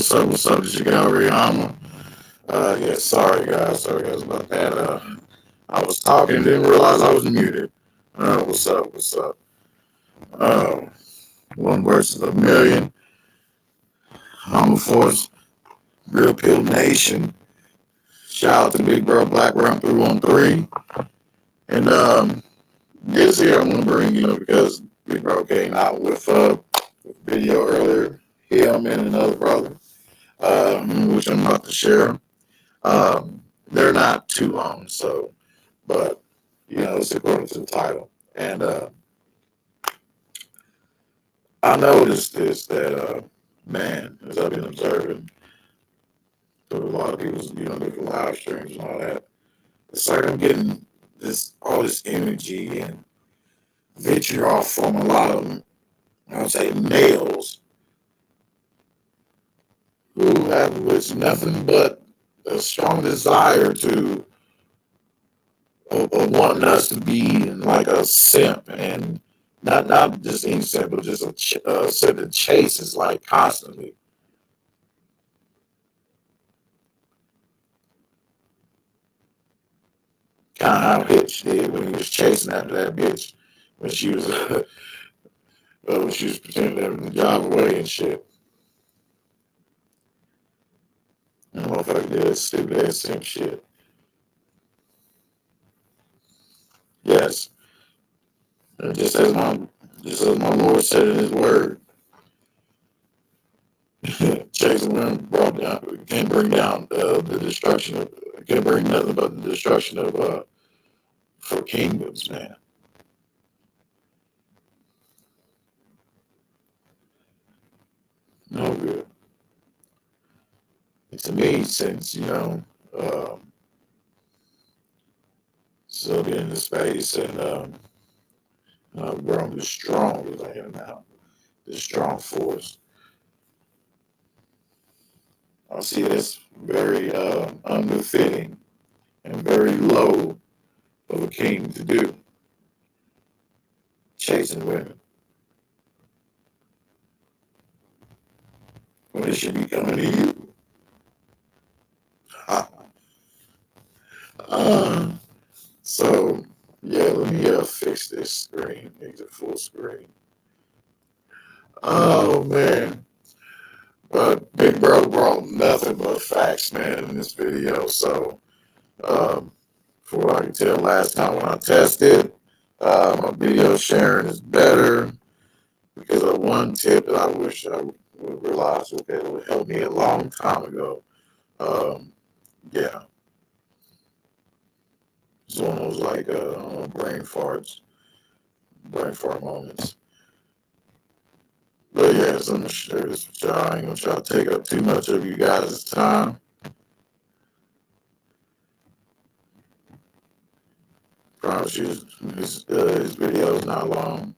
What's up? This your guy Rihanna. Yeah, sorry guys about that. I was talking, didn't realize I was muted. What's up? Uh, One versus a million. Home Force, Real Pill Nation. Shout out to Big Bro Black Round 313. And this here I'm gonna bring because Big Bro came out with a video earlier. Him and another brother, which I'm about to share. They're not too long, so but it's according to the title. And I noticed this that man, as I've been observing through a lot of people's different live streams and all that, it's like I'm getting this all this energy and vitriol from a lot of them. I would say males who have with nothing but a strong desire to wanting us to be like a simp and not just any simp, but just a simp that chases like constantly. Kind of how Hitch did when he was chasing after that bitch when she was when she was pretending to drive away and shit. And motherfucker did that stupid ass simp shit. Yes, and just as my Lord said in His Word, chasing women brought down can't bring down the destruction of can't bring nothing but the destruction of for kingdoms, man. No good. To me, since still being in the space and growing this strong as I am now, this strong force, I see this very unbefitting and very low of a king to do, chasing women when it should be coming to you. uh, so yeah, let me fix this screen, make it full screen. Oh man. But Big Bro brought nothing but facts, man, in this video. So, um, from what I can tell, last time when I tested, my video sharing is better because of one tip that I wish I would realize that would help me a long time ago. Um, yeah, it's one of those like brain fart moments. But yeah, so I'm gonna share this with y'all. I ain't gonna try to take up too much of you guys' time. Promise you, his video is not long.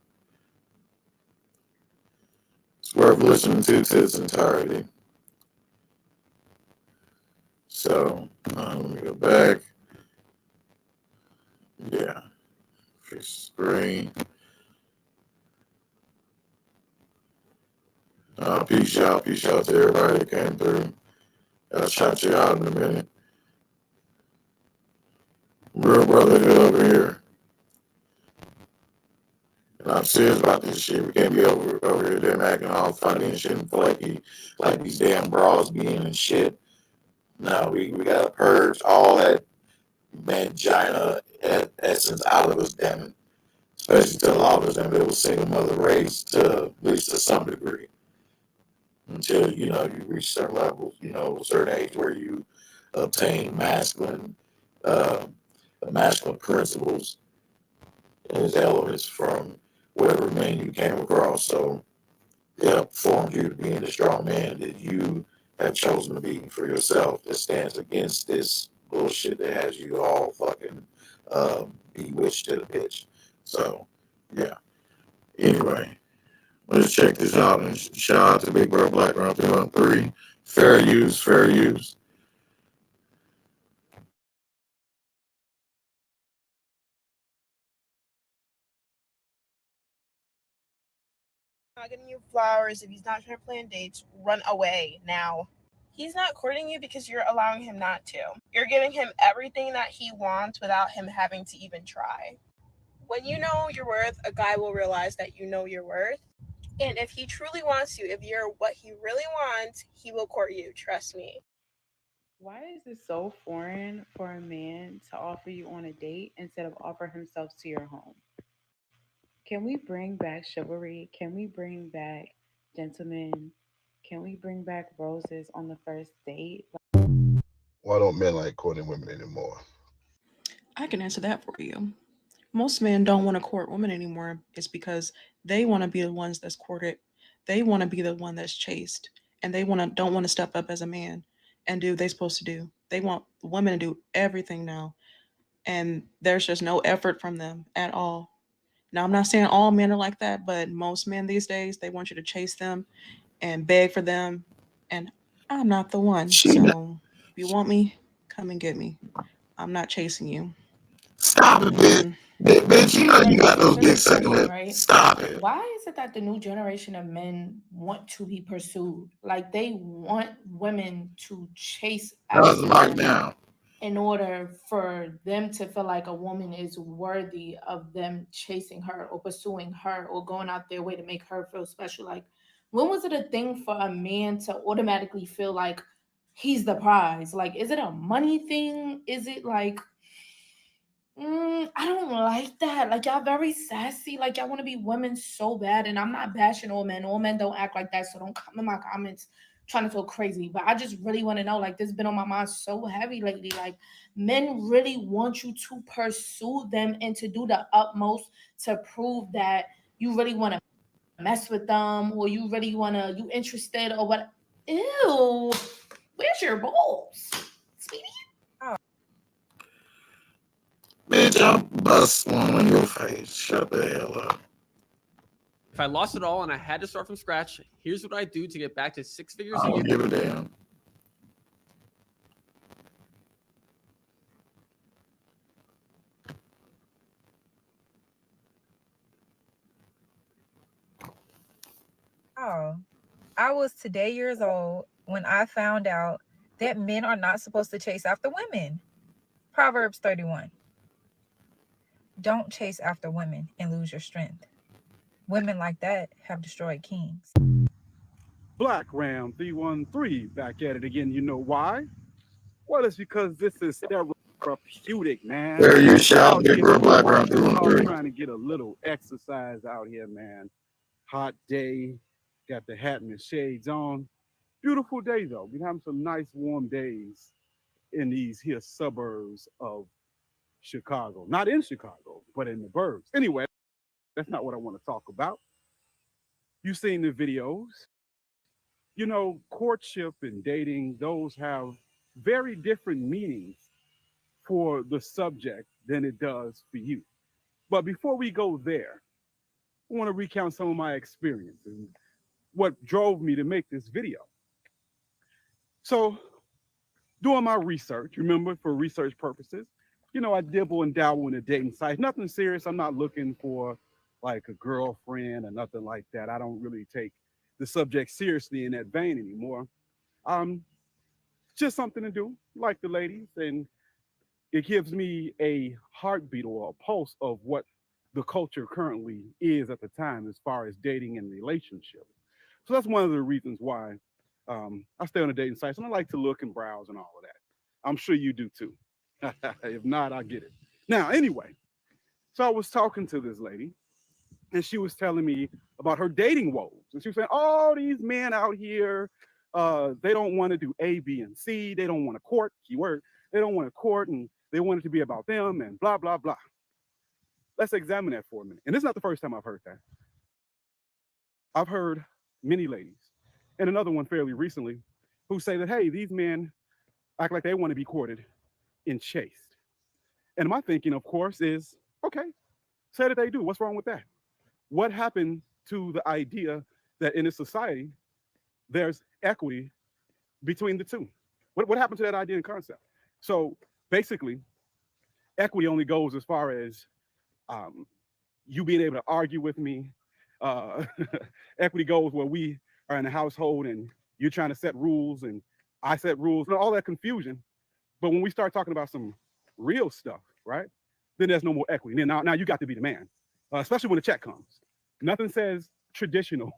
It's worth listening to its entirety. So let me go back. Yeah, fix screen. Peace out to everybody that came through. I'll shout you out in a minute. Real brotherhood over here. And I'm serious about this shit. We can't be over here them acting all funny and shit and feel like these damn bras being and shit. No, we gotta purge all that mangina essence out of us, damn it. Especially to a lot of us that it was single mother raised to at least to some degree. Until you reach certain levels, a certain age where you obtain uh, masculine principles and its elements from whatever man you came across. So yeah, formed you to being the strong man that you have chosen to be for yourself that stands against this bullshit that has you all fucking bewitched to the bitch. So yeah. Anyway, let's check this out and shout out to Big Bro Black Round 313. Fair use, fair use. Not getting you flowers. If he's not trying to plan dates, run away now. He's not courting you because you're allowing him not to. You're giving him everything that he wants without him having to even try. When you know your worth, a guy will realize that you know your worth. And if he truly wants you, if you're what he really wants, he will court you. Trust me. Why is it so foreign for a man to offer you on a date instead of offer himself to your home? Can we bring back chivalry? Can we bring back gentlemen? Can we bring back roses on the first date? Why don't men like courting women anymore? I can answer that for you. Most men don't want to court women anymore. It's because they want to be the ones that's courted. They want to be the one that's chased, and they don't want to step up as a man and do what they're supposed to do. They want women to do everything now, and there's just no effort from them at all. Now, I'm not saying all men are like that, but most men these days they want you to chase them and beg for them, and I'm not the one. She So if you want me, come and get me. I'm not chasing you. stop it, bitch. Mm-mm. Bitch, you know But you got this is those just dick the sucking thing, lips. right? Stop it. Why is it that the new generation of men want to be pursued? Like they want women to chase How's after the mark them down? in order for them to feel like a woman is worthy of them chasing her or pursuing her or going out their way to make her feel special. Like, when was it a thing for a man to automatically feel like he's the prize? Like, is it a money thing? Is it like, I don't like that. Like, y'all very sassy. Like, y'all want to be women so bad. And I'm not bashing all men. All men don't act like that. So don't come in my comments trying to feel crazy. But I just really want to know. Like, this has been on my mind so heavy lately. Like, men really want you to pursue them and to do the utmost to prove that you really want to mess with them or you really want to, you interested or what. Ew. Where's your balls, sweetie? Bitch, I'll bust one on your face. Shut the hell up. If I lost it all and I had to start from scratch, here's what I do to get back to six figures I a don't year. give a damn. Oh, I was today years old when I found out that men are not supposed to chase after women. Proverbs 31. Don't chase after women and lose your strength. Women like that have destroyed kings. Black Ram 313 back at it again. You know why? Well, it's because this is therapeutic, man. Where you shout, Out big here girl, black round working through and hard, through. trying to get a little exercise out here, man. Hot day, got the hat and the shades on. Beautiful day though. We're having some nice warm days in these here suburbs of Chicago. Not in Chicago, but in the burbs. Anyway, that's not what I want to talk about. You've seen the videos. You know, courtship and dating, those have very different meanings for the subject than it does for you. But before we go there, I want to recount some of my experiences and what drove me to make this video. So, doing my research, remember, for research purposes, you know, I dibble and dabble in the dating sites. Nothing serious. I'm not looking for like a girlfriend or nothing like that. I don't really take the subject seriously in that vein anymore. Um, just something to do, like the ladies, and it gives me a heartbeat or a pulse of what the culture currently is at the time as far as dating and relationships. So that's one of the reasons why I stay on the dating sites and I like to look and browse and all of that. I'm sure you do too. If not, I get it. Now, anyway, so I was talking to this lady and she was telling me about her dating woes. And she was saying, all these men out here, they don't want to do A, B, and C. They don't want to court, keyword. They don't want to court and they want it to be about them and blah, blah, blah. Let's examine that for a minute. And this is not the first time I've heard that. I've heard many ladies, and another one fairly recently, who say that, hey, these men act like they want to be courted and chased. And my thinking, of course, is okay, say that they do. What's wrong with that? What happened to the idea that in a society there's equity between the two? What happened to that idea and concept? So basically, equity only goes as far as um, you being able to argue with me. Uh, equity goes where we are in a household and you're trying to set rules and I set rules, and all that confusion. But when we start talking about some real stuff, right? Then there's no more equity. Then now you got to be the man, especially when the check comes. Nothing says traditional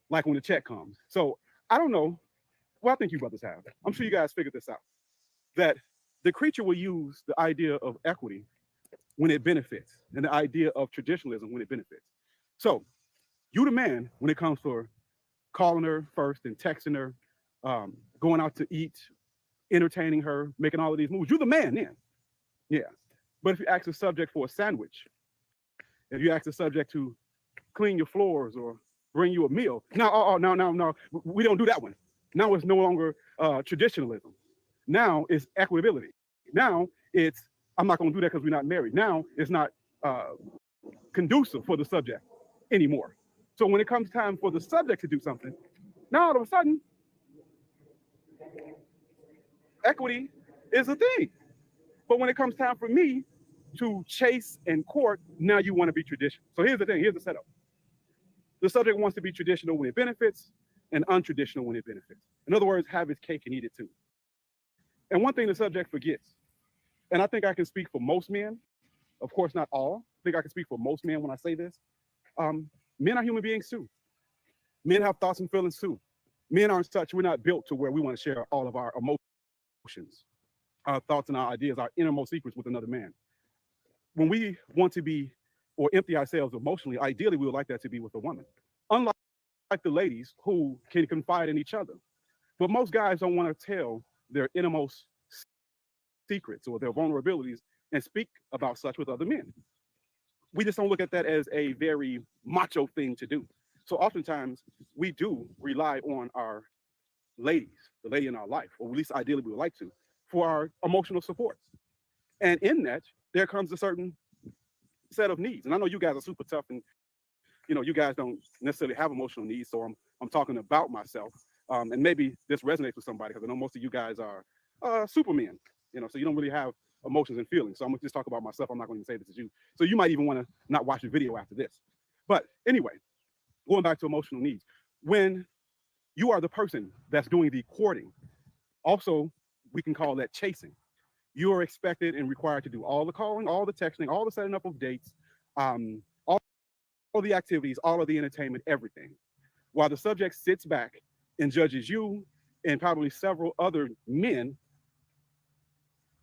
like when the check comes. So I don't know. Well, I think you brothers have. I'm sure you guys figured this out. That the creature will use the idea of equity when it benefits, and the idea of traditionalism when it benefits. So you the man when it comes for calling her first and texting her, going out to eat, entertaining her, making all of these moves. You the man then. Yeah. But if you ask the subject for a sandwich, if you ask the subject to clean your floors or bring you a meal, no, we don't do that one. Now it's no longer traditionalism. Now it's equitability. Now it's, I'm not going to do that because we're not married. Now it's not conducive for the subject anymore. So when it comes time for the subject to do something, now all of a sudden, equity is a thing. But when it comes time for me to chase and court, now you want to be traditional. So here's the thing, here's the setup. The subject wants to be traditional when it benefits and untraditional when it benefits. In other words, have his cake and eat it too. And one thing the subject forgets, and I think I can speak for most men, of course not all, I think I can speak for most men when I say this, men are human beings too. Men have thoughts and feelings too. Men aren't such, we're not built to where we want to share all of our emotions, our thoughts and our ideas, our innermost secrets with another man. When we want to be or empty ourselves emotionally, ideally we would like that to be with a woman. Unlike the ladies who can confide in each other. But most guys don't want to tell their innermost secrets or their vulnerabilities and speak about such with other men. We just don't look at that as a very macho thing to do. So oftentimes we do rely on our ladies, the lady in our life, or at least ideally we would like to, for our emotional supports. And in that, there comes a certain set of needs. And I know you guys are super tough and you guys don't necessarily have emotional needs. So I'm talking about myself. And maybe this resonates with somebody because I know most of you guys are supermen, so you don't really have emotions and feelings. So I'm gonna just talk about myself. I'm not going to say this is you. So you might even want to not watch the video after this. But anyway, going back to emotional needs, when you are the person that's doing the courting, also we can call that chasing. You are expected and required to do all the calling, all the texting, all the setting up of dates, all the activities, all of the entertainment, everything. While the subject sits back and judges you and probably several other men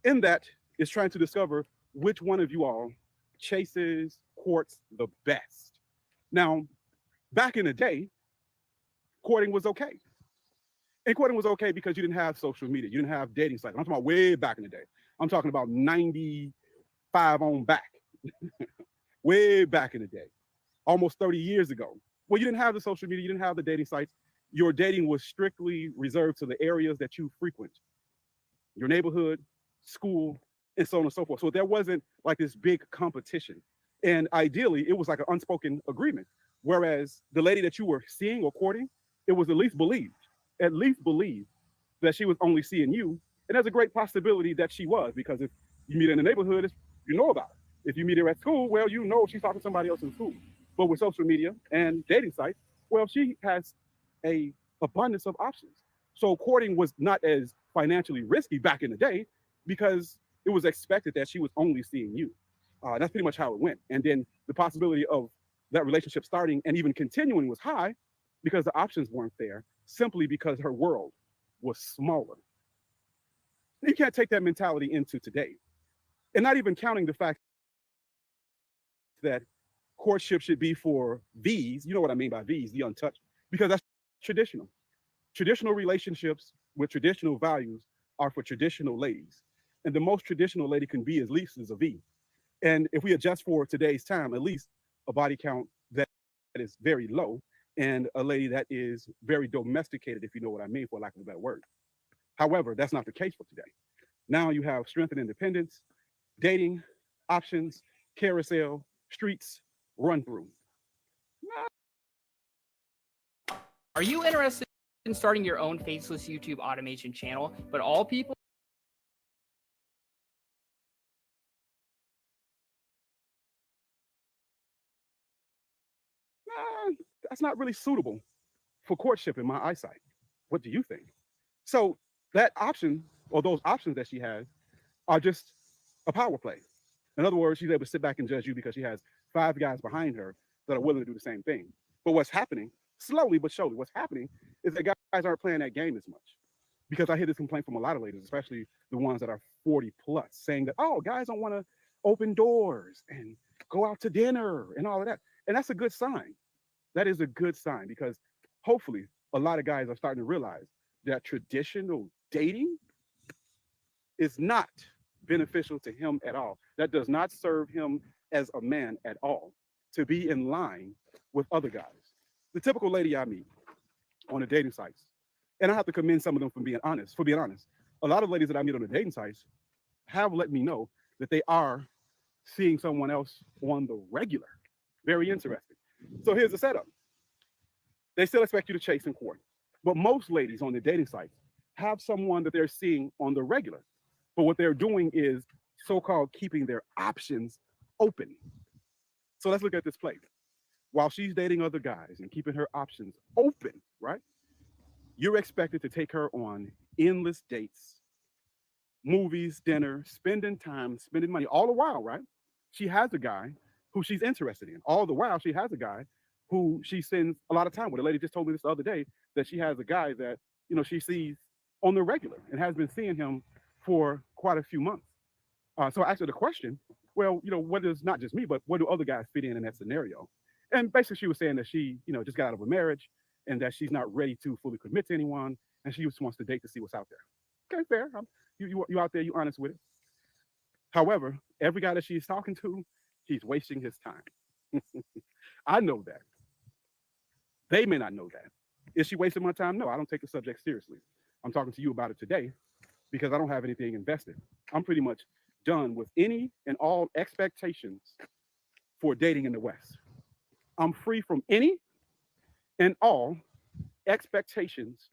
in that is trying to discover which one of you all chases, courts the best. Now, back in the day, courting was okay. And courting was okay because you didn't have social media. You didn't have dating sites. I'm talking about way back in the day. I'm talking about 95 on back. Way back in the day. Almost 30 years ago. Well, you didn't have the social media. You didn't have the dating sites. Your dating was strictly reserved to the areas that you frequent. Your neighborhood, school, and so on and so forth. So there wasn't like this big competition. And ideally, it was like an unspoken agreement. Whereas the lady that you were seeing or courting, it was at least believed that she was only seeing you. And there's a great possibility that she was, because if you meet her in the neighborhood, you know about it. If you meet her at school, well, you know she's talking to somebody else in school. But with social media and dating sites, well, she has a abundance of options. So courting was not as financially risky back in the day because it was expected that she was only seeing you. That's pretty much how it went. And then the possibility of that relationship starting and even continuing was high because the options weren't there, simply because her world was smaller. You can't take that mentality into today. And not even counting the fact that courtship should be for these, you know what I mean by these, the untouched, because that's traditional. Traditional relationships with traditional values are for traditional ladies. And the most traditional lady can be at least is a V. And if we adjust for today's time, at least a body count that is very low and a lady that is very domesticated, if you know what I mean, for lack of a better word. However, that's not the case for today. Now you have strength and independence, dating, options, carousel, streets, run through. Are you interested in starting your own faceless YouTube automation channel, but all people that's not really suitable for courtship in my eyesight. What do you think? So that option or those options that she has are just a power play. In other words, she's able to sit back and judge you because she has 5 guys behind her that are willing to do the same thing. But what's happening, slowly but surely, what's happening is that guys aren't playing that game as much. Because I hear this complaint from a lot of ladies, especially the ones that are 40 plus, saying that, oh, guys don't want to open doors and go out to dinner and all of that. And that's a good sign. That is a good sign because hopefully a lot of guys are starting to realize that traditional dating is not beneficial to him at all. That does not serve him as a man at all to be in line with other guys. The typical lady I meet on the dating sites, and I have to commend some of them for being honest. A lot of ladies that I meet on the dating sites have let me know that they are seeing someone else on the regular. Very interesting. So here's the setup. They still expect you to chase and court, but most ladies on the dating sites have someone that they're seeing on the regular. But what they're doing is so-called keeping their options open. So let's look at this play. While she's dating other guys and keeping her options open, right? You're expected to take her on endless dates, movies, dinner, spending time, spending money, all the while, right? She has a guy who she's interested in. All the while, she has a guy who she spends a lot of time with. A lady just told me this the other day that she has a guy that, you know, she sees on the regular and has been seeing him for quite a few months. So I asked her the question, well, you know, what is not just me, but what do other guys fit in that scenario? And basically she was saying that she, you know, just got out of a marriage and that she's not ready to fully commit to anyone. And she just wants to date to see what's out there. Okay, fair. You out there, you honest with it. However, every guy that she's talking to, he's wasting his time. I know that. They may not know that. Is she wasting my time? No, I don't take the subject seriously. I'm talking to you about it today because I don't have anything invested. I'm pretty much done with any and all expectations for dating in the West. I'm free from any and all expectations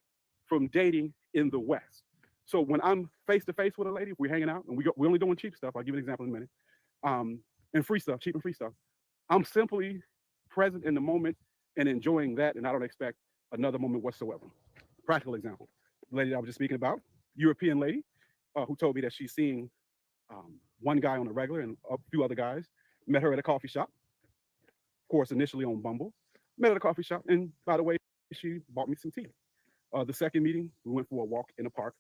from dating in the West. So when I'm face to face with a lady, if we're hanging out and we're only doing cheap stuff, I'll give you an example in a minute, and free stuff, cheap and free stuff, I'm simply present in the moment and enjoying that, and I don't expect another moment whatsoever. Practical example, the lady that I was just speaking about, European lady, who told me that she's seeing one guy on the regular and a few other guys, met her at a coffee shop, of course, initially on Bumble, met at a coffee shop, and by the way, she bought me some tea. The second meeting, we went for a walk in a park,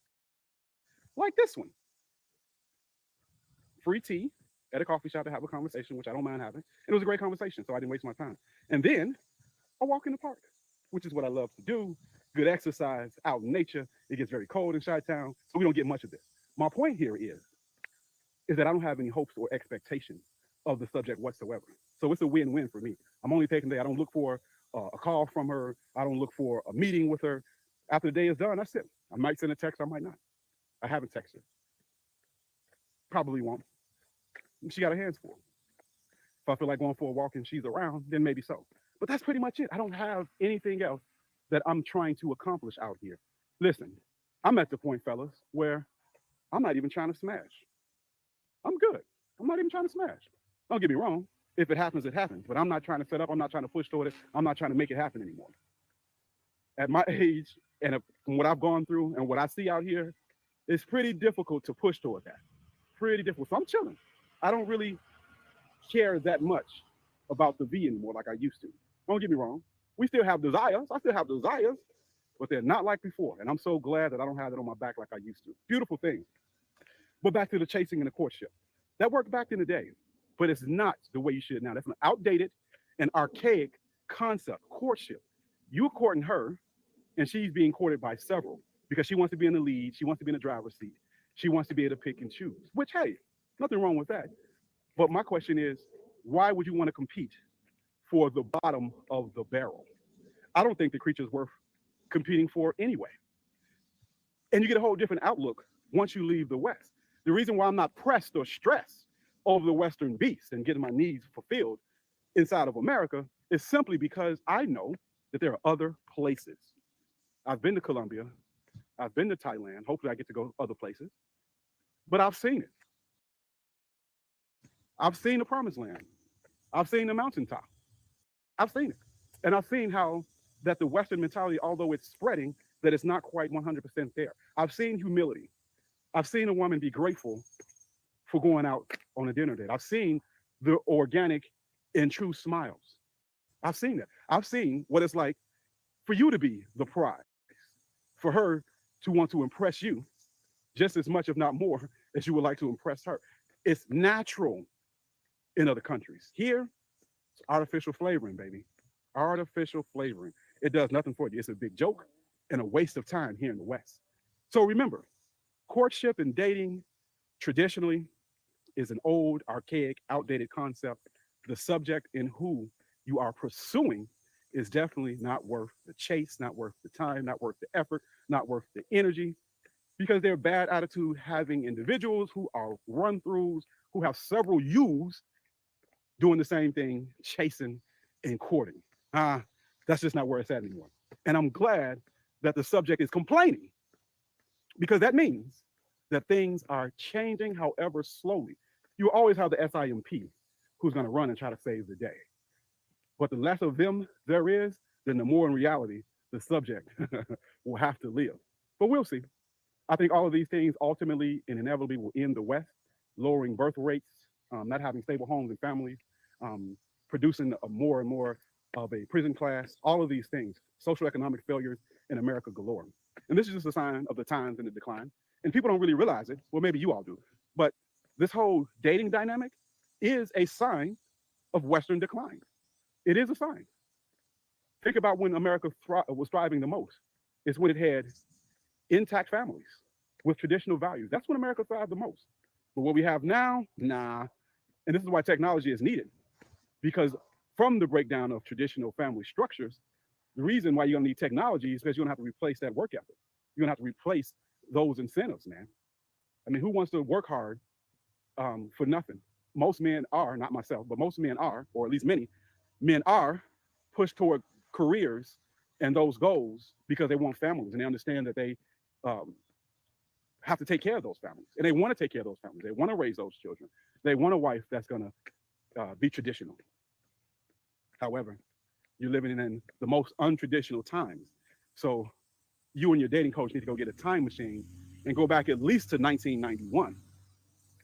like this one. Free tea at a coffee shop to have a conversation, which I don't mind having. And it was a great conversation, so I didn't waste my time. And then a walk in the park, which is what I love to do. Good exercise out in nature. It gets very cold in Chi-Town, so we don't get much of this. My point here is that I don't have any hopes or expectations of the subject whatsoever. So it's a win-win for me. I'm only taking the day. I don't look for a call from her. I don't look for a meeting with her. After the day is done, that's it. I might send a text, I might not. I haven't texted her. Probably won't. She got her hands full. If I feel like going for a walk and she's around, then maybe so. But that's pretty much it. I don't have anything else that I'm trying to accomplish out here. Listen, I'm at the point, fellas, where I'm not even trying to smash. I'm good. I'm not even trying to smash. Don't get me wrong. If it happens, it happens. But I'm not trying to set up. I'm not trying to push toward it. I'm not trying to make it happen anymore. At my age, and from what I've gone through and what I see out here, it's pretty difficult to push toward that. Pretty difficult. So I'm chilling. I don't really care that much about the V anymore like I used to. Don't get me wrong. We still have desires. I still have desires, but they're not like before. And I'm so glad that I don't have it on my back like I used to. Beautiful thing. But back to the chasing and the courtship. That worked back in the day, but it's not the way you should now. That's an outdated and archaic concept, courtship. You're courting her, and she's being courted by several because she wants to be in the lead. She wants to be in the driver's seat. She wants to be able to pick and choose, which, hey, nothing wrong with that. But my question is, why would you want to compete for the bottom of the barrel? I don't think the creature's worth competing for anyway. And you get a whole different outlook once you leave the West. The reason why I'm not pressed or stressed over the Western beast and getting my needs fulfilled inside of America is simply because I know that there are other places. I've been to Colombia. I've been to Thailand. Hopefully I get to go other places. But I've seen it. I've seen the promised land. I've seen the mountaintop. I've seen it. And I've seen how that the Western mentality, although it's spreading, that it's not quite 100% there. I've seen humility. I've seen a woman be grateful for going out on a dinner date. I've seen the organic and true smiles. I've seen that. I've seen what it's like for you to be the prize, for her to want to impress you just as much, if not more, as you would like to impress her. It's natural in other countries. Here, it's artificial flavoring, baby. Artificial flavoring. It does nothing for you. It's a big joke and a waste of time here in the West. So remember, courtship and dating traditionally is an old, archaic, outdated concept. The subject and who you are pursuing is definitely not worth the chase, not worth the time, not worth the effort, not worth the energy, because they're bad attitude having individuals who are run throughs, who have several yous doing the same thing, chasing and courting. That's just not where it's at anymore. And I'm glad that the subject is complaining, because that means that things are changing, however slowly. You always have the SIMP who's going to run and try to save the day. But the less of them there is, then the more in reality the subject will have to live. But we'll see. I think all of these things ultimately and inevitably will end the West, lowering birth rates, not having stable homes and families, producing more and more of a prison class, all of these things, social economic failures in America galore. And this is just a sign of the times and the decline. And people don't really realize it. Well, maybe you all do. But this whole dating dynamic is a sign of Western decline. It is a sign. Think about when America was thriving the most. It's when it had intact families with traditional values. That's when America thrived the most. But what we have now, nah. And this is why technology is needed. Because from the breakdown of traditional family structures, the reason why you're gonna need technology is because you're gonna have to replace that work ethic. You're gonna have to replace those incentives, man. I mean, who wants to work hard for nothing? Most men are, not myself, but most men are, or at least many men are pushed toward careers and those goals because they want families and they understand that they have to take care of those families, and they want to take care of those families. They want to raise those children. They want a wife that's going to be traditional. However, you're living in the most untraditional times. So you and your dating coach need to go get a time machine and go back at least to 1991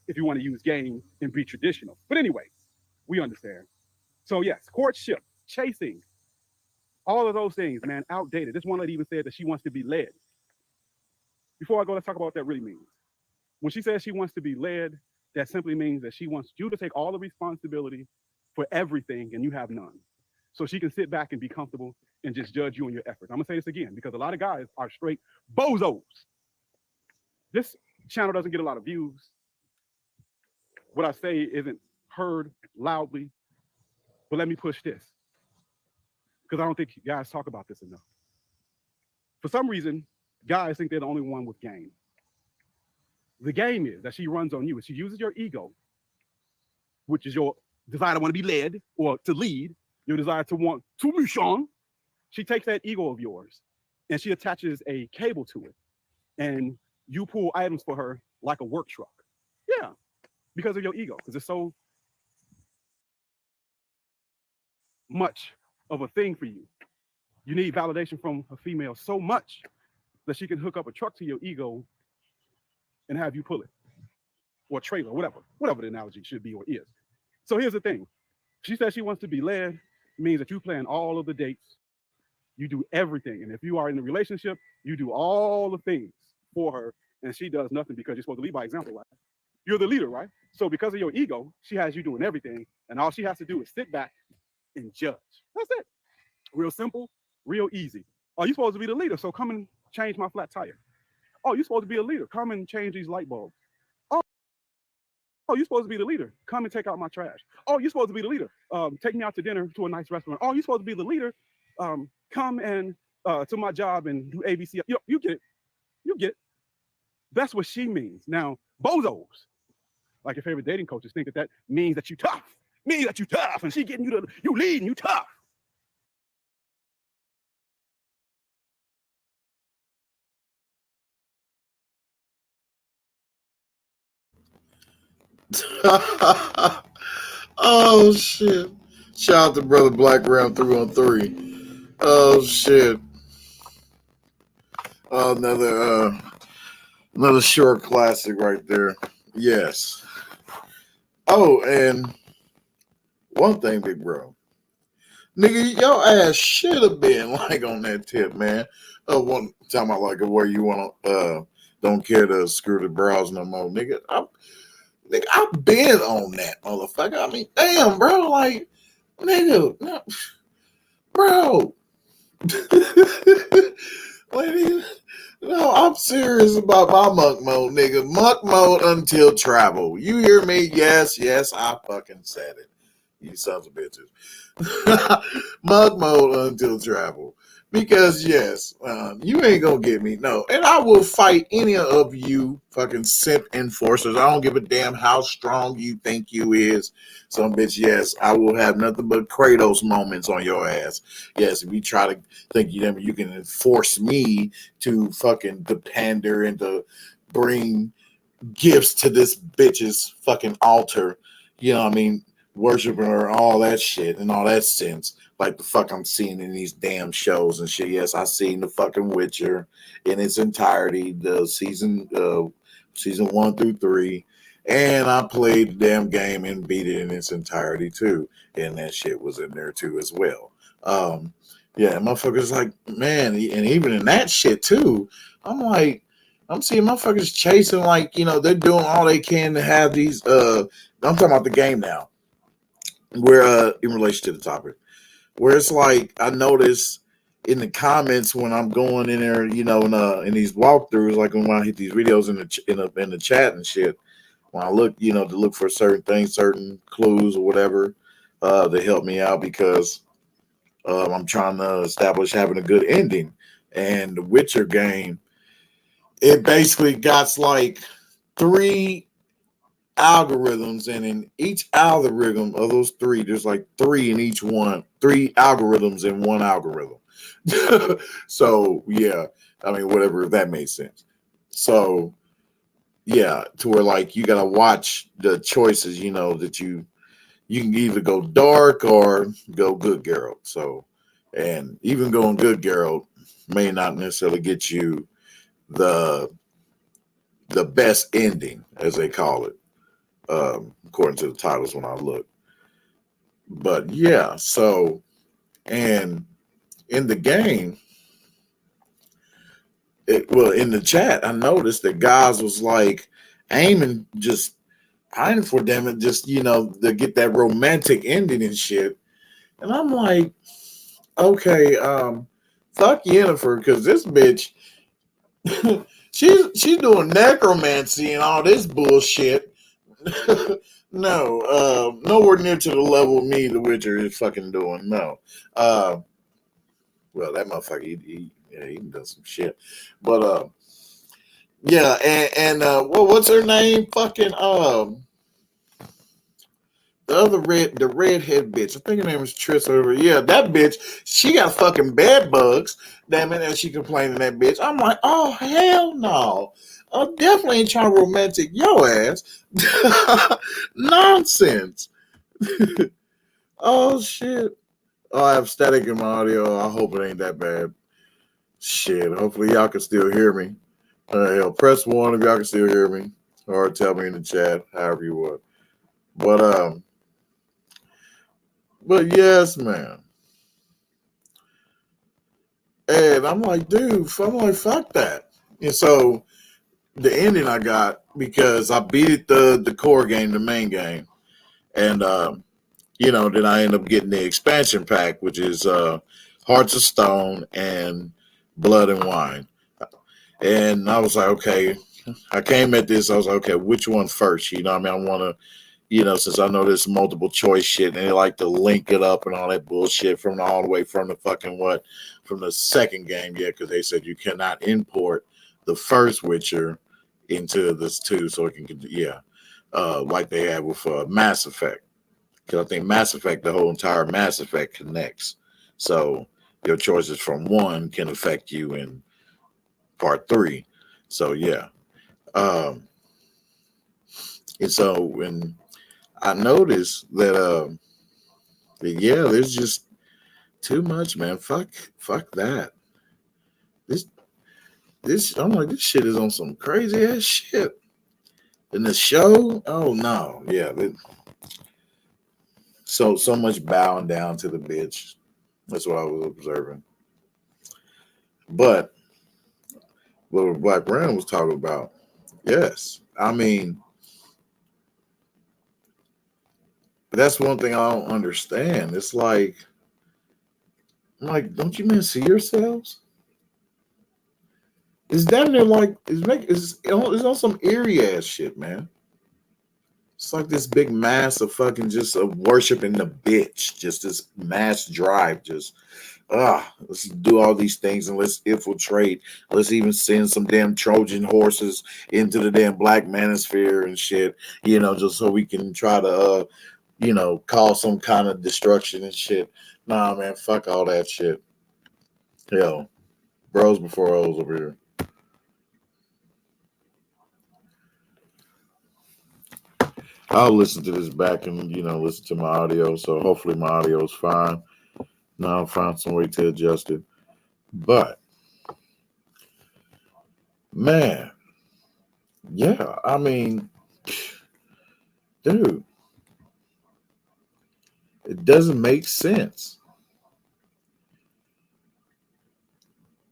if you want to use game and be traditional. But anyway, we understand. So yes, courtship, chasing, all of those things, man, outdated. This one lady even said that she wants to be led. Before I go, let's talk about what that really means. When she says she wants to be led, that simply means that she wants you to take all the responsibility for everything and you have none. So she can sit back and be comfortable and just judge you on your efforts. I'm gonna say this again because a lot of guys are straight bozos. This channel doesn't get a lot of views. What I say isn't heard loudly, but let me push this because I don't think guys talk about this enough. For some reason, guys think they're the only one with game. The game is that she runs on you. She uses your ego, which is your desire to want to be led or to lead, your desire to want to mission. She takes that ego of yours and she attaches a cable to it. And you pull items for her like a work truck. Yeah, because of your ego, because it's so much of a thing for you. You need validation from a female so much that she can hook up a truck to your ego and have you pull it, or a trailer, whatever the analogy should be or is. So here's the thing. She says she wants to be led, means that you plan all of the dates, you do everything. And if you are in a relationship, you do all the things for her, and she does nothing because you're supposed to lead by example, right? You're the leader, right? So because of your ego, she has you doing everything, and all she has to do is sit back and judge. That's it. Real simple, real easy. Oh, you're supposed to be the leader, so come and change my flat tire. Oh, you're supposed to be a leader. Come and change these light bulbs. Oh, you're supposed to be the leader. Come and take out my trash. Oh, you're supposed to be the leader. Take me out to dinner to a nice restaurant. Oh, you're supposed to be the leader. Come and to my job and do ABC. You get it. You get it. That's what she means. Now, bozos, like your favorite dating coaches, think that means that you tough. Means that you tough, and she getting you lead and you tough. Oh shit! Shout out to brother Black Ram 313. Oh shit! Another short classic right there. Yes. Oh, and one thing, big bro. Nigga, your ass should have been like on that tip, man. One talking about like where you wanna don't care to screw the bras no more. Nigga, I've been on that motherfucker. I mean, damn, bro, like nigga, no, bro. Lady, no, I'm serious about my monk mode, nigga. Monk mode until travel. You hear me? Yes, I fucking said it. You sons of bitches. Monk mode until travel. Because yes, you ain't gonna get me. No. And I will fight any of you fucking simp enforcers. I don't give a damn how strong you think you is. Some bitch, yes, I will have nothing but Kratos moments on your ass. Yes, if you try to think you can enforce me to fucking to pander and to bring gifts to this bitch's fucking altar, you know what I mean? Worshiping her, all that shit and all that sense, like the fuck I'm seeing in these damn shows and shit. Yes, I seen the fucking Witcher in its entirety, the season 1 through 3, and I played the damn game and beat it in its entirety too, and that shit was in there too as well. Yeah, motherfuckers like, man, and even in that shit too, I'm like, I'm seeing motherfuckers chasing, like, you know, they're doing all they can to have these I'm talking about the game now, where in relation to the topic, where it's like I notice in the comments when I'm going in there, you know, in these walkthroughs, like when I hit these videos in the chat and shit, when I look, you know, to look for certain things, certain clues or whatever, to help me out because I'm trying to establish having a good ending. And the Witcher game, it basically got like 3 algorithms, and in each algorithm of those 3, there's like 3 in each one, 3 algorithms in one algorithm. So yeah, I mean, whatever, if that makes sense. So yeah, to where like you gotta watch the choices, you know, that you can either go dark or go good Geralt. So, and even going good Geralt may not necessarily get you the best ending, as they call it, according to the titles when I look. But yeah, so, and in the game, in the chat, I noticed that guys was like aiming for them and just, you know, to get that romantic ending and shit. And I'm like, okay, fuck Yennefer, because this bitch, she's doing necromancy and all this bullshit. No, nowhere near to the level me, the Witcher, is fucking doing. No. Well, that motherfucker, he does some shit. But yeah, and what's her name? Fucking the redhead bitch. I think her name was Triss over. Yeah, that bitch, she got fucking bed bugs. Damn it, and she complaining that bitch. I'm like, oh hell no. I definitely ain't trying to romantic your ass. Nonsense. Oh shit. Oh, I have static in my audio. I hope it ain't that bad. Shit. Hopefully y'all can still hear me. Hell, press 1 if y'all can still hear me. Or tell me in the chat, however you want. But yes, man. And I'm like, dude, fuck that. And so the ending I got, because I beat the core game, the main game, and you know, then I end up getting the expansion pack, which is Hearts of Stone and Blood and Wine. And I was like, okay, I came at this, I was like, okay, which one first? You know what I mean? I want to, you know, since I know there's multiple choice shit and they like to link it up and all that bullshit from all the way from the fucking from the second game, yeah, because they said you cannot import the first Witcher into this too, so it can, yeah, like they had with Mass Effect. Because I think Mass Effect, the whole entire Mass Effect connects. So your choices from 1 can affect you in part 3. So yeah. And so when I noticed that yeah, there's just too much, man. Fuck that. I'm like, this shit is on some crazy ass shit. In the show, oh no, yeah. So much bowing down to the bitch. That's what I was observing. But what Black Brand was talking about, yes. I mean, that's one thing I don't understand. It's like, I'm like, don't you men see yourselves? It's damn near like it's on some eerie ass shit, man. It's like this big mass of fucking just of worshiping the bitch, just this mass drive, just let's do all these things and let's infiltrate. Let's even send some damn Trojan horses into the damn black manosphere and shit, just so we can try to cause some kind of destruction and shit. Nah, man, fuck all that shit. Yo, bros before O's over here. I'll listen to this back and listen to my audio. So hopefully my audio is fine. Now I'll find some way to adjust it. But man, yeah, I mean, dude, it doesn't make sense.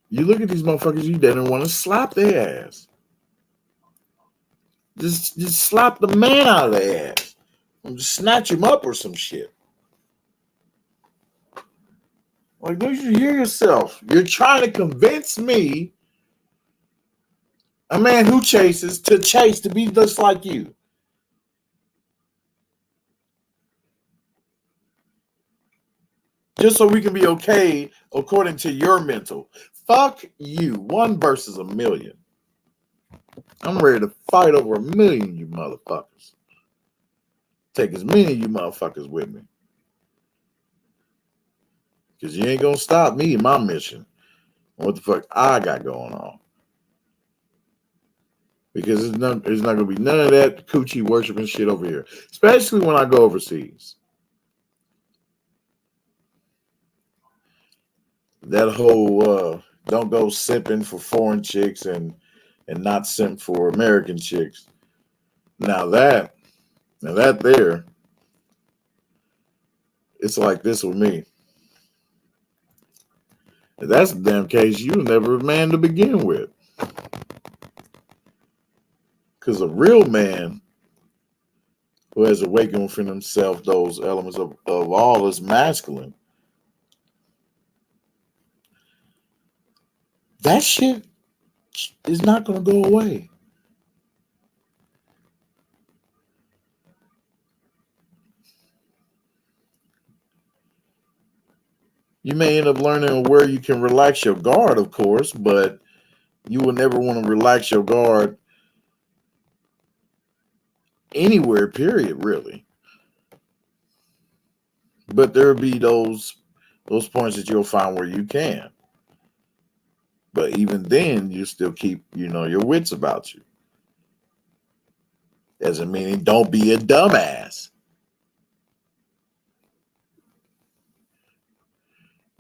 You look at these motherfuckers, you didn't want to slap their ass. Just slap the man out of their ass. Or just snatch him up or some shit. Like, don't you hear yourself? You're trying to convince me, a man who chases, to be just like you. Just so we can be okay according to your mental. Fuck you. One versus a million. I'm ready to fight over 1,000,000, you motherfuckers. Take as many of you motherfuckers with me. Because you ain't going to stop me in my mission. What the fuck I got going on. Because there's not going to be none of that coochie worshiping shit over here. Especially when I go overseas. That whole don't go simping for foreign chicks and not simp for American chicks. Now that there, it's like this with me. If that's the damn case, you were never a man to begin with. Because a real man who has awakened within himself those elements of all is masculine. That shit is not going to go away. You may end up learning where you can relax your guard, of course, but you will never want to relax your guard anywhere, period, really. But there'll be those points that you'll find where you can. But even then, you still keep, your wits about you. As a meaning, don't be a dumbass.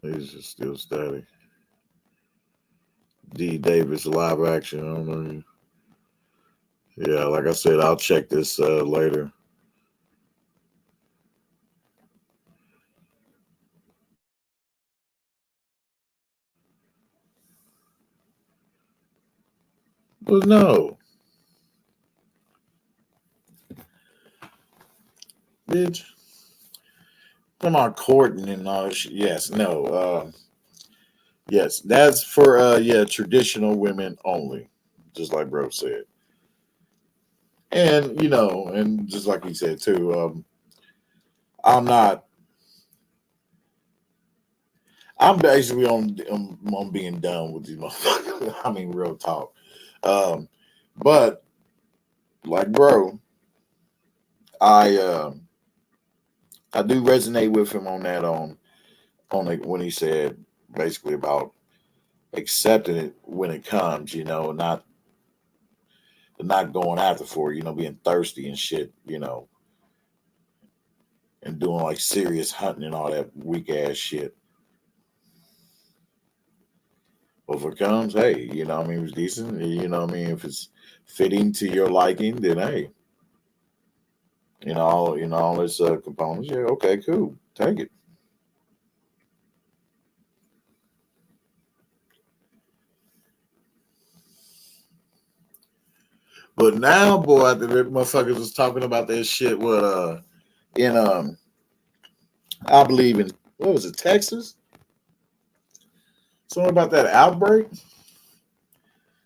It's just still static. D. Davis live action. I don't know. Yeah, like I said, I'll check this later. But no. Bitch. Come on, courting and all that shit. Yes, no. Yes, that's for traditional women only. Just like bro said. And and just like he said too, I'm basically on being done with these motherfuckers. I mean, real talk. But like bro, I do resonate with him on that when he said basically about accepting it when it comes, not going after for it, being thirsty and shit, and doing like serious hunting and all that weak ass shit. if it comes, hey, you know what I mean, it was decent. You know what I mean, if it's fitting to your liking, then hey, all its components, yeah, okay, cool, take it. But now, boy, I think the motherfuckers was talking about that shit with in I believe in what was it, Texas? Something about that outbreak.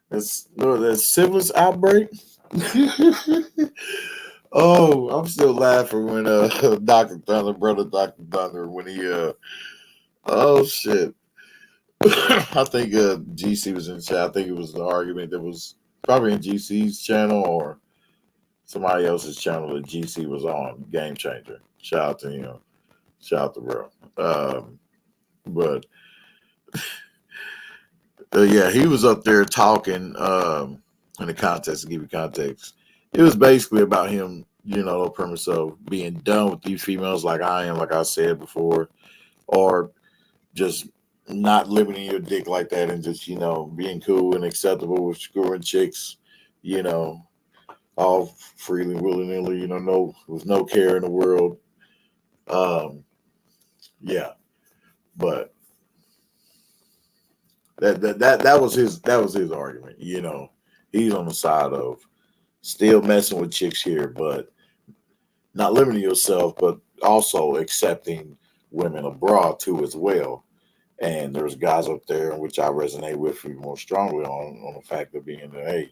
That's that syphilis outbreak. Oh, I'm still laughing when Dr. Thunder, brother Dr. Thunder, when he oh shit. I think GC was in chat. I think it was the argument that was probably in GC's channel or somebody else's channel that GC was on. Game changer. Shout out to him. Shout out to bro. But yeah, he was up there talking in the context, to give you context. It was basically about him, the premise of being done with these females like I am, like I said before, or just not limiting your dick like that and just, being cool and acceptable with screwing chicks, all freely, willy-nilly, no, with no care in the world. Yeah. But that was his argument, He's on the side of still messing with chicks here, but not limiting yourself, but also accepting women abroad too as well. And there's guys up there which I resonate with even more strongly on the fact of being that, hey,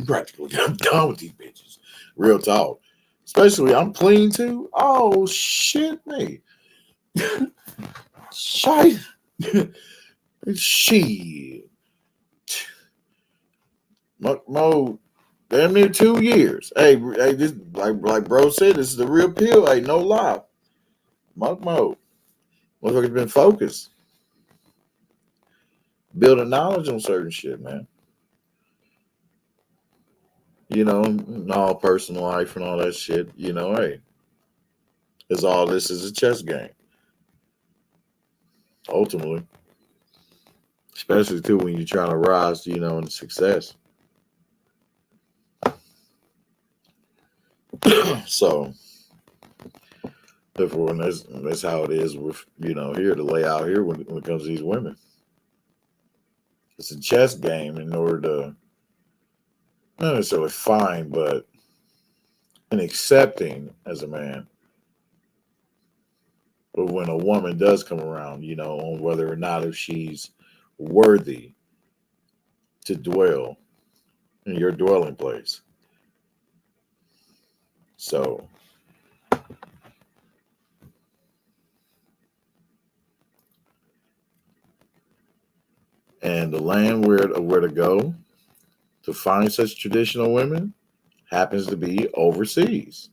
practically I'm done with these bitches. Real talk. Especially I'm clean too. Oh shit me. Shite. Shit. Mo, damn near 2 years. Hey, this like bro said, this is the real pill. Hey, no lie. Muck Mo. Motherfucker's been focused. Building knowledge on certain shit, man. In all personal life and all that shit, hey. It's all this is a chess game. Ultimately. Especially too when you're trying to rise, into success. So therefore, and that's how it is with here to lay out here when it comes to these women. It's a chess game in order to not necessarily find, but in accepting as a man. But when a woman does come around, on whether or not if she's worthy to dwell in your dwelling place. So and the land where to go to find such traditional women happens to be overseas.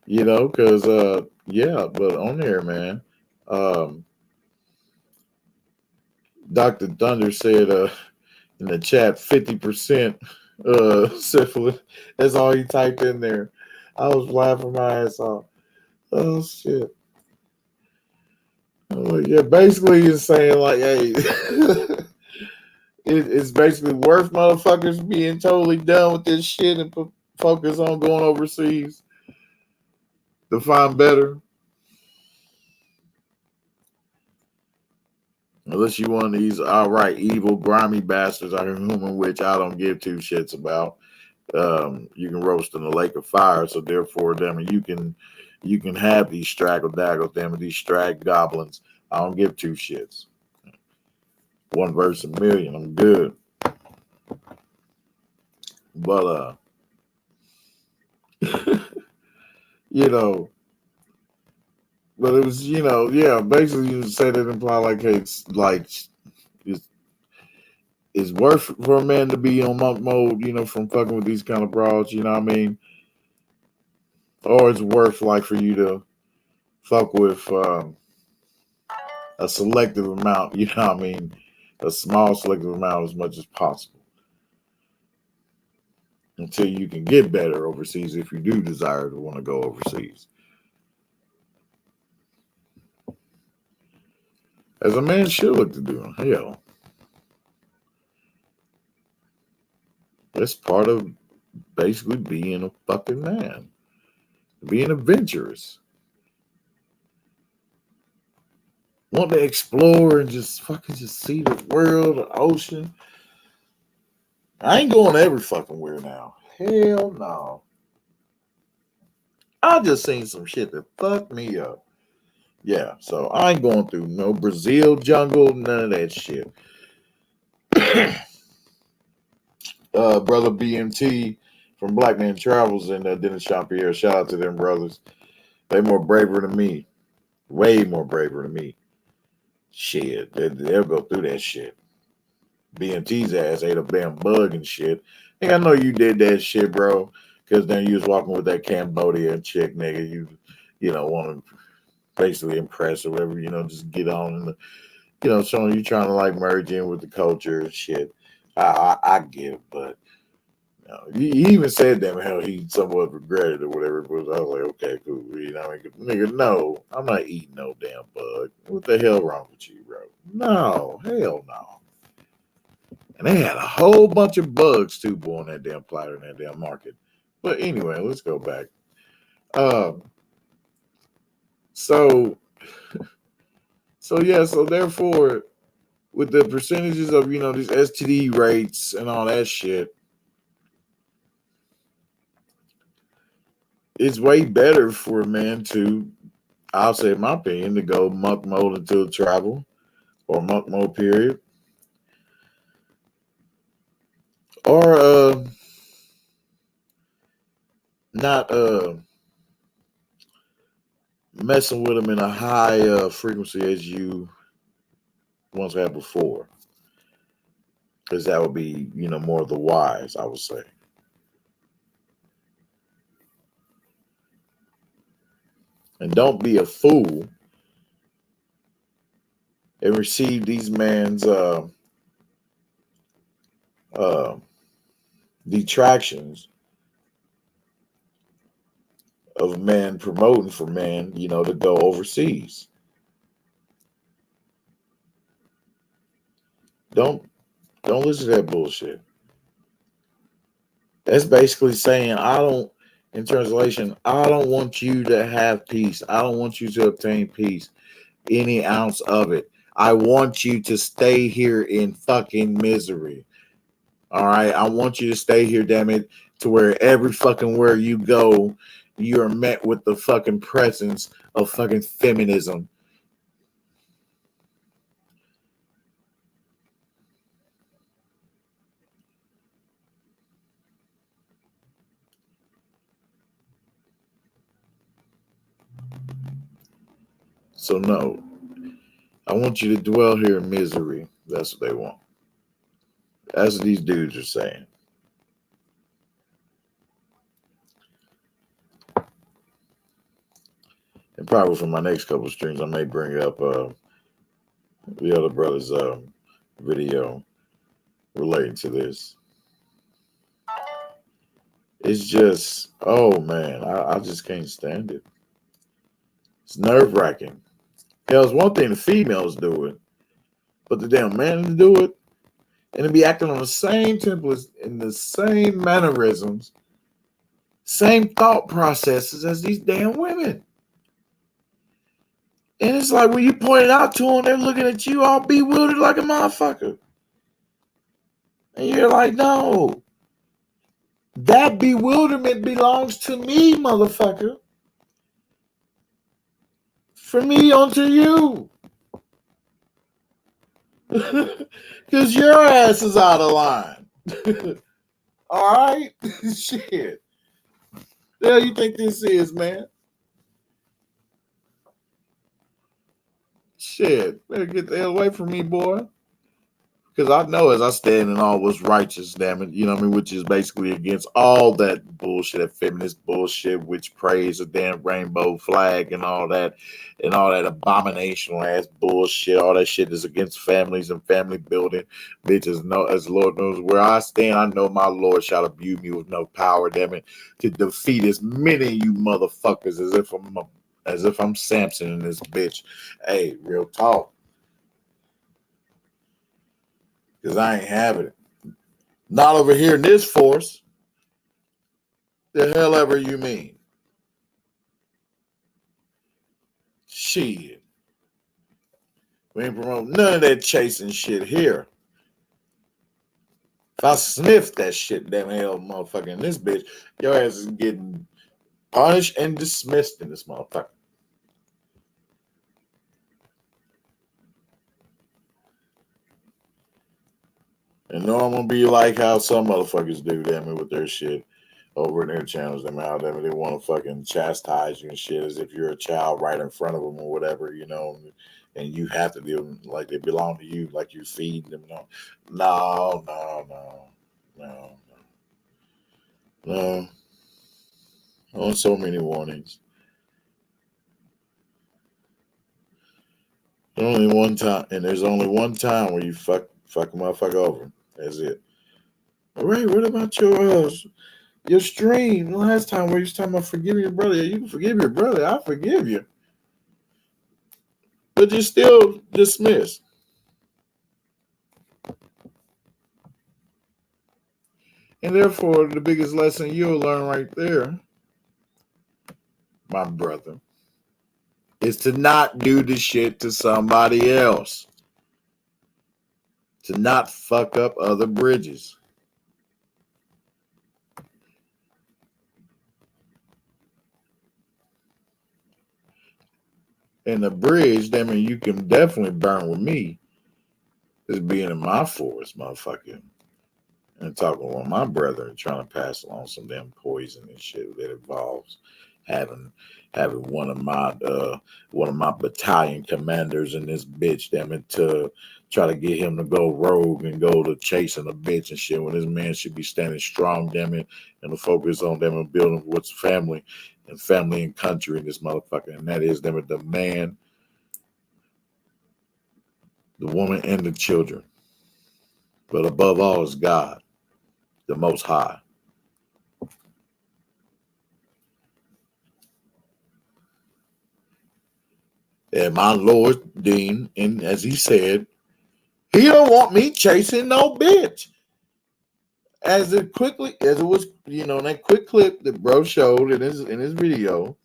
Because yeah, but on there, man, Dr. Thunder said in the chat 50% syphilis. That's all he typed in there. I was laughing my ass off. Oh shit. Yeah, basically he's saying like, hey, it's basically worth motherfuckers being totally done with this shit and focus on going overseas to find better. Unless you one of these outright evil, grimy bastards out here, human, which I don't give two shits about. You can roast in the lake of fire, so therefore, you can have these straggle daggles, these strag goblins. I don't give two shits. One verse a million, I'm good. But but it was, yeah, basically you said it imply like it's worth for a man to be on monk mode, from fucking with these kind of broads, you know what I mean? Or it's worth like for you to fuck with a selective amount, you know what I mean? A small selective amount as much as possible. until you can get better overseas if you do desire to want to go overseas. As a man should look to do. Hell, that's part of basically being a fucking man. Being adventurous. Want to explore and just fucking just see the world, the ocean. I ain't going every fucking where now. Hell no. I just seen some shit that fucked me up. Yeah, so I ain't going through no Brazil jungle, none of that shit. Brother BMT from Black Man Travels and Dennis Champierre, shout out to them brothers. They more braver than me. Way more braver than me. Shit, they'll go through that shit. BMT's ass ate a damn bug and shit. Nigga, I know you did that shit, bro. Because then you was walking with that Cambodian chick, nigga. You know, want to basically impress or whatever, you know, just get on and, you know, showing you trying to like merge in with the culture and shit. I get it, but you know, he even said that hell he somewhat regretted or whatever. But I was like, okay, cool. You know, nigga, no, I'm not eating no damn bug. What the hell wrong with you, bro? No, hell no. And they had a whole bunch of bugs too, boy, on that damn platter in that damn market. But anyway, let's go back. So therefore, with the percentages of, you know, these STD rates and all that shit, it's way better for a man to, I'll say in my opinion, to go monk mode until travel or monk mode period. Or not messing with them in a high frequency as you once had before. Because that would be, you know, more of the wise, I would say. And don't be a fool and receive these man's detractions of man promoting for man, you know, to go overseas. Don't listen to that bullshit. That's basically saying in translation, I don't want you to have peace. I don't want you to obtain peace, any ounce of it. I want you to stay here in fucking misery. All right, I want you to stay here, damn it, to where every fucking where you go, you are met with the fucking presence of fucking feminism. So no, I want you to dwell here in misery. That's what they want. That's what these dudes are saying. And probably for my next couple of streams, I may bring up the other brother's video relating to this. It's just, oh man, I just can't stand it. It's nerve-wracking. Hell, it's one thing the females do it, but the damn men do it, and to be acting on the same templates and the same mannerisms, same thought processes as these damn women. And it's like when you point it out to them, they're looking at you all bewildered like a motherfucker. And you're like, no. That bewilderment belongs to me, motherfucker. From me onto you. Because your ass is out of line. All right? Shit. The hell you think this is, man? Shit. Better get the hell away from me, boy. Because I know as I stand in all what's righteous, damn it, you know what I mean, which is basically against all that bullshit, that feminist bullshit, which praise a damn rainbow flag and all that abominational ass bullshit. All that shit is against families and family building. Bitches know, as the Lord knows where I stand, I know my Lord shall imbue me with no power, damn it, to defeat as many of you motherfuckers as if I'm Samson in this bitch. Hey, real talk. Because I ain't having it. Not over here in this force. The hell ever you mean? Shit. We ain't promoting none of that chasing shit here. If I sniff that shit, damn hell motherfucker in this bitch, your ass is getting punished and dismissed in this motherfucker. And no, I'm gonna be like how some motherfuckers do, damn it, with their shit over in their channels. Them out, damn it, they want to fucking chastise you and shit as if you're a child right in front of them or whatever, you know, and you have to do them like they belong to you, like you feed them. No. On so many warnings. Only one time, and there's only one time where you fuck a motherfucker over. That's it. All right, what about your stream? The last time where you was talking about forgiving your brother. You can forgive your brother. I forgive you. But you're still dismissed. And therefore, the biggest lesson you'll learn right there, my brother, is to not do the shit to somebody else. To not fuck up other bridges. And the bridge, I mean, you can definitely burn with me is being in my forest, motherfucker. And talking with my brother and trying to pass along some damn poison and shit that involves having one of my battalion commanders in this bitch, damn it, to try to get him to go rogue and go to chasing a bitch and shit when this man should be standing strong, damn it, and to focus on them and building what's family and country in this motherfucker. And that is, damn it, the man, the woman, and the children. But above all is God, the Most High. And my Lord Dean, and as he said, he don't want me chasing no bitch. As it was, you know, that quick clip that bro showed in his video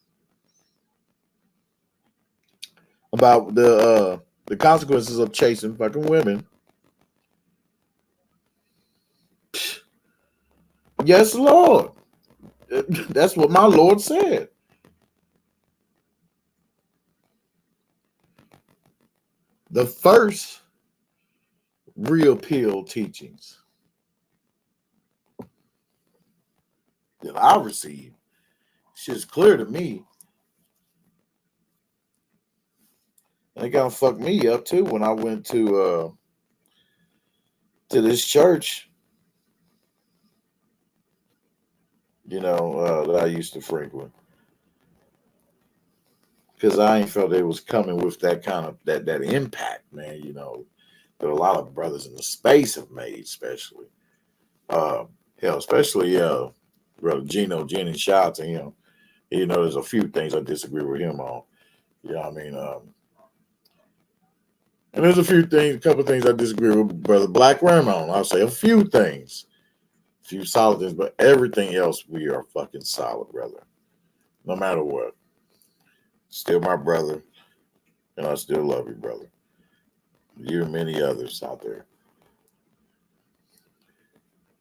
about the consequences of chasing fucking women. Yes, Lord. That's what my Lord said. The first real pill teachings that I received, shit's clear to me. And it kind of fucked me up too when I went to this church, you know, that I used to frequent. Because I ain't felt it was coming with that kind of that impact, man, you know, that a lot of brothers in the space have made, especially. Especially Brother Gino Jennings, shout out to him. You know, there's a few things I disagree with him on. You know what I mean? And there's a couple things I disagree with Brother Black Ram on. I'll say a few things. A few solid things, but everything else we are fucking solid, brother. No matter what. Still my brother, and I still love you, brother. You and many others out there.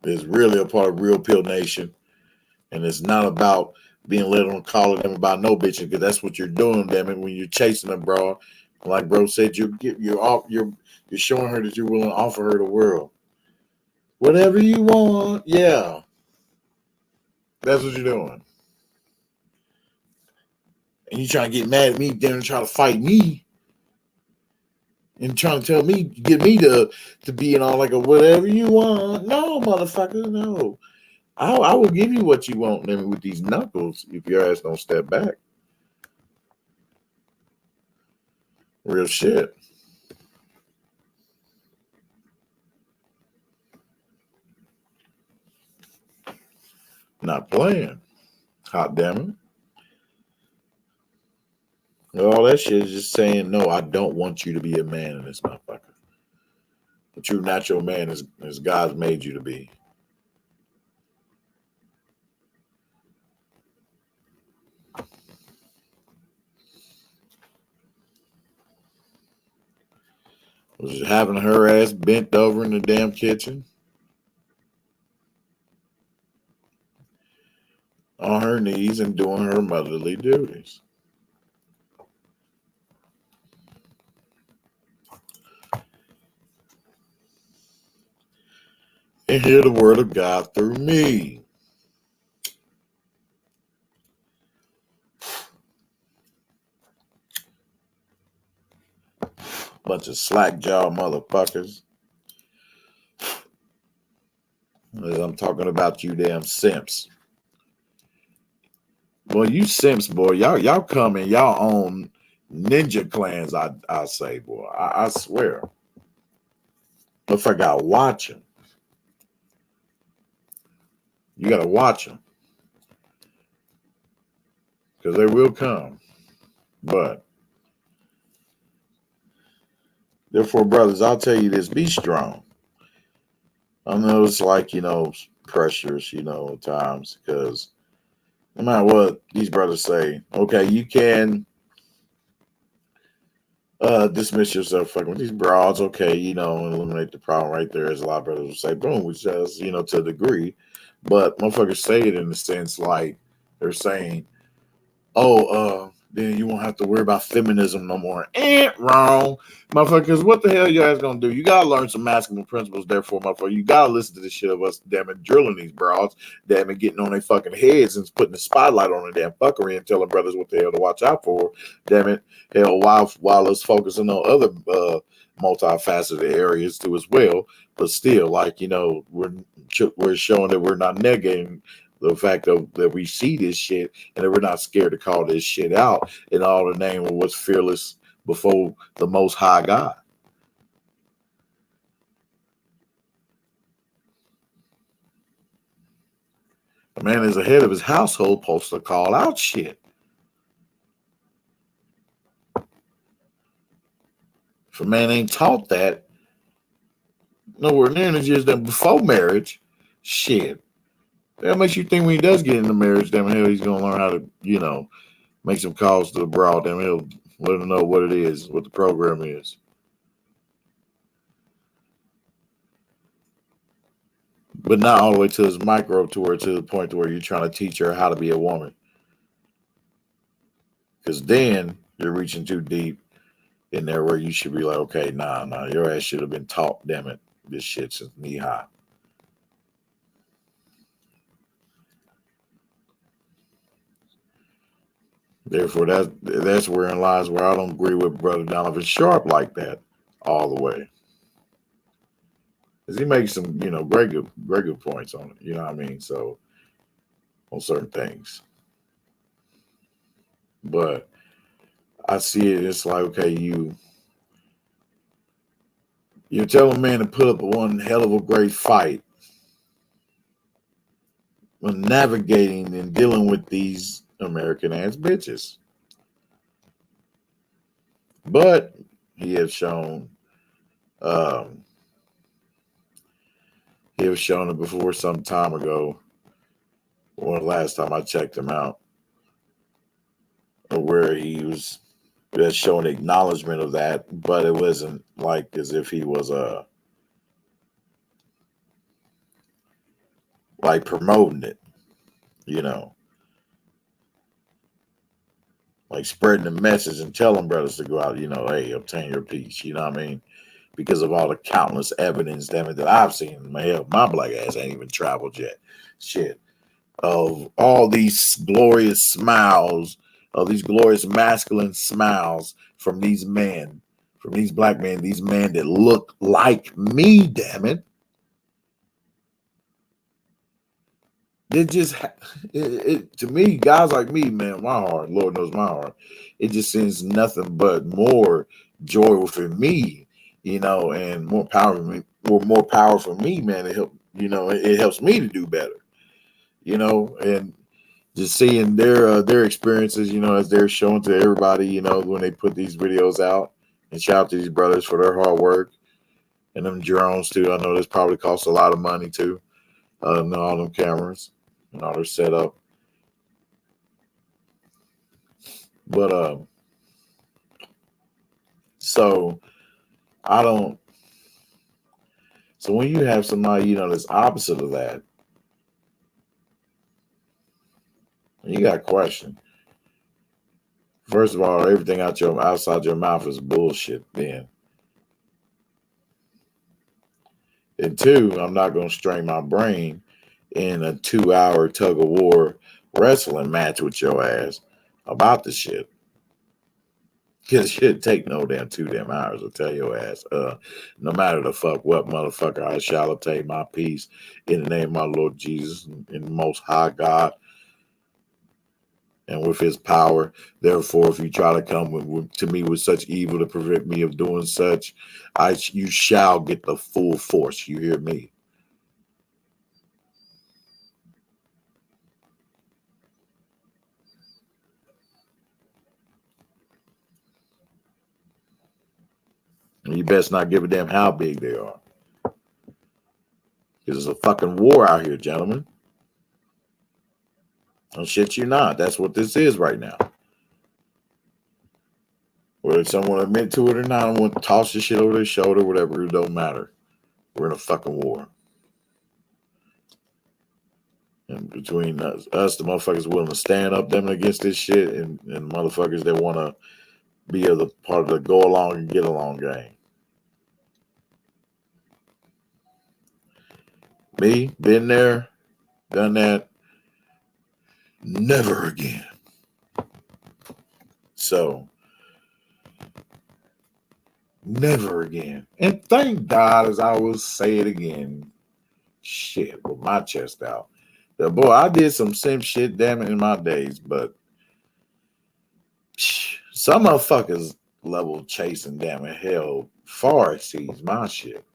It's really a part of Real Pill Nation, and it's not about being let on call them about no bitching, because that's what you're doing, damn it, when you're chasing a broad. Like bro said, you're showing her that you're willing to offer her the world. Whatever you want, yeah. That's what you're doing. And you trying to get mad at me, then try to fight me. and trying to tell me, get me to be in all like a whatever you want. No, motherfucker, no. I will give you what you want with these knuckles if your ass don't step back. Real shit. Not playing. Hot damn it. All that shit is just saying, no, I don't want you to be a man in this motherfucker. The true natural man is God's made you to be. Was having her ass bent over in the damn kitchen on her knees and doing her motherly duties. And hear the word of God through me. Bunch of slack jaw motherfuckers. As I'm talking about you damn simps. Boy, you simps, boy. Y'all come in y'all own ninja clans, I say, boy. I swear. If I gotta watch them. You gotta watch them. Because they will come. But therefore, brothers, I'll tell you this, be strong. I know it's like, pressures, at times, because no matter what these brothers say, okay, you can dismiss yourself fucking with these broads, okay, eliminate the problem right there, as a lot of brothers will say, boom, which says, to a degree. But motherfuckers say it in the sense like they're saying, then you won't have to worry about feminism no more. Wrong. Motherfuckers, what the hell you guys gonna do? You gotta learn some masculine principles, therefore, motherfucker. You gotta listen to this shit of us, damn it, drilling these broads, damn it, getting on their fucking heads and putting the spotlight on the damn fuckery and telling brothers what the hell to watch out for. Damn it. Hell, while us focusing on other multifaceted areas too as well. But still, we're showing that we're not negating the fact that we see this shit and that we're not scared to call this shit out in all the name of what's fearless before the Most High God. A man is the head of his household, supposed to call out shit. If a man ain't taught that, nowhere near as years than before marriage, shit. That makes you think when he does get into marriage, damn hell, he's gonna learn how to, make some calls to the broad. Damn hell, let him know what it is, what the program is. But not all the way to his micro to the point to where you're trying to teach her how to be a woman. Because then you're reaching too deep in there where you should be like, okay, nah, your ass should have been taught, damn it, this shit since knee high. Therefore, that's wherein lies where I don't agree with Brother Donovan Sharp like that all the way. Because he makes some, great good points on it. You know what I mean? So, on certain things. But I see it, it's like, okay, you're telling a man to put up one hell of a great fight when navigating and dealing with these American ass bitches. But he has shown it before some time ago, or last time I checked him out, where he was just showing acknowledgement of that, but it wasn't like as if he was like promoting it, like spreading the message and telling brothers to go out, hey, obtain your peace, you know what I mean? Because of all the countless evidence, damn it, that I've seen. My black ass ain't even traveled yet. Shit. Of all these glorious smiles, of these glorious masculine smiles from these men, from these black men, these men that look like me, damn it. It just, to me, guys like me, man, my heart, Lord knows my heart, it just sends nothing but more joy within me, you know, and more power for me, more power for me, man. It help, you know, it helps me to do better, you know, and just seeing their experiences, you know, as they're showing to everybody, you know, when they put these videos out. And shout out to these brothers for their hard work and them drones too. I know this probably costs a lot of money too. And all them cameras and all their setup. But so when you have somebody, you know, that's opposite of that, you got a question. First of all, everything outside your mouth is bullshit then. And two, I'm not going to strain my brain in a 2-hour tug of war wrestling match with your ass about the shit. Because shit take no damn 2 damn hours to tell your ass, no matter the fuck what, motherfucker, I shall obtain my peace in the name of my Lord Jesus and the Most High God and with his power. Therefore, if you try to come to me with such evil to prevent me of doing such, you shall get the full force. You hear me? And you best not give a damn how big they are. Because there's a fucking war out here, gentlemen. Don't shit you not. That's what this is right now. Whether someone admit to it or not, I want to toss the shit over their shoulder, whatever, it don't matter. We're in a fucking war. And between us, the motherfuckers willing to stand up them against this shit, and motherfuckers that want to be a part of the go along and get along game. Me, been there, done that. Never again. So, never again. And thank God, as I will say it again, shit, with my chest out. The boy, I did some sim shit, damn it, in my days, but some motherfuckers level chasing, damn it, hell far exceeds my shit.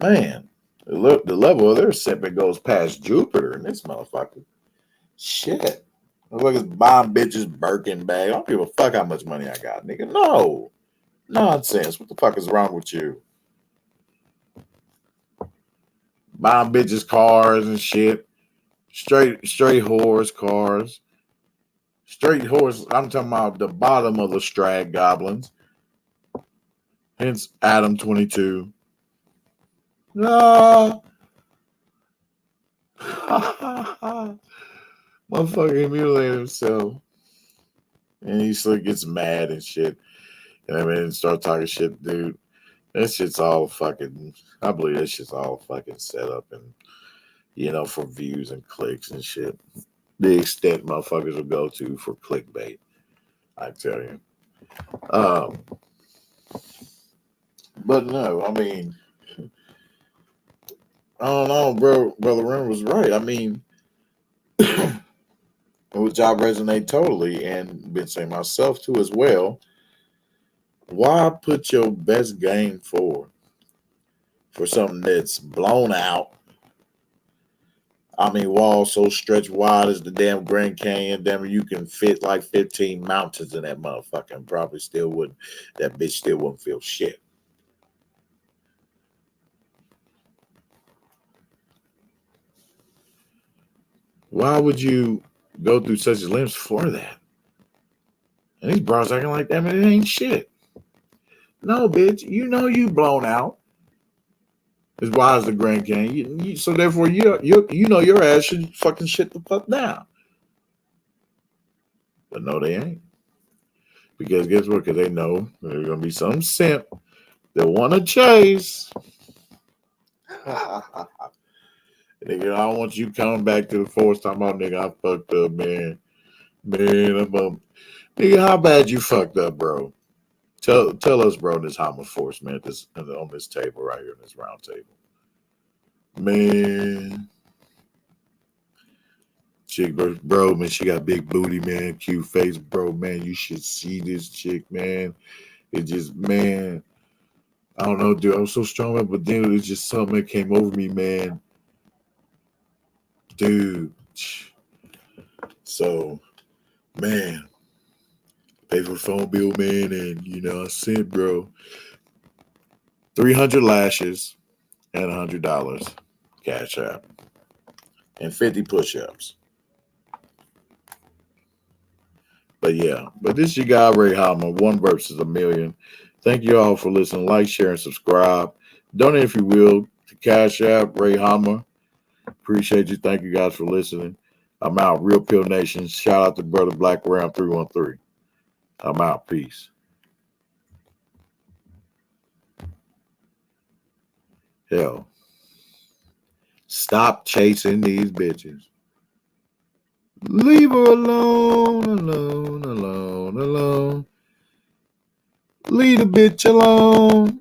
Man, the level of their simping goes past Jupiter in this motherfucker. Shit. Motherfuckers buying bitches Birkin bag. I don't give a fuck how much money I got, nigga. No. Nonsense. What the fuck is wrong with you? Buying bitches cars and shit. Straight horse cars. Straight horse. I'm talking about the bottom of the Strag goblins. Hence Adam 22. No. Motherfucker mutilated himself. And he still gets mad and shit. And I mean, start talking shit, dude. That shit's all fucking, I believe that shit's all fucking set up and, you know, for views and clicks and shit. The extent motherfuckers will go to for clickbait, I tell you. But no, I mean, I don't know, bro. Brother Ren was right. I mean, which I resonate totally, and been saying myself too as well. Why put your best game forward for something that's blown out? I mean, walls so stretched wide as the damn Grand Canyon. Damn, you can fit like 15 mountains in that motherfucker and probably still wouldn't. That bitch still wouldn't feel shit. Why would you go through such lengths for that? And these bros acting like that, man, it ain't shit. No, bitch, you know you blown out as wide as the Grand Canyon. So therefore, you know your ass should fucking shit the fuck down. But no, they ain't. Because guess what? Because they know there's gonna be some simp that want to chase. Nigga, I don't want you coming back to the force talking about, nigga, I fucked up, man. Man, nigga, how bad you fucked up, bro? Tell us, bro, this Hama Force, man, this on this table right here, this round table. Man. Chick, bro, man, she got big booty, man, cute face, bro, man. You should see this chick, man. It just, man, I don't know, dude. I was so strong, but then it was just something that came over me, man. Dude. So, man, pay for the phone bill, man, and I sent, bro, 300 lashes and $100 cash app and 50 push-ups. But yeah, this is your guy Ray Hama, 1 versus a million. Thank you all for listening. Like, share, and subscribe. Donate if you will to Cash App Ray Hama. Appreciate you. Thank you guys for listening. I'm out. Real Pill Nation. Shout out to Brother Black Ram 313. I'm out. Peace. Hell. Stop chasing these bitches. Leave her alone, alone, alone, alone. Leave the bitch alone.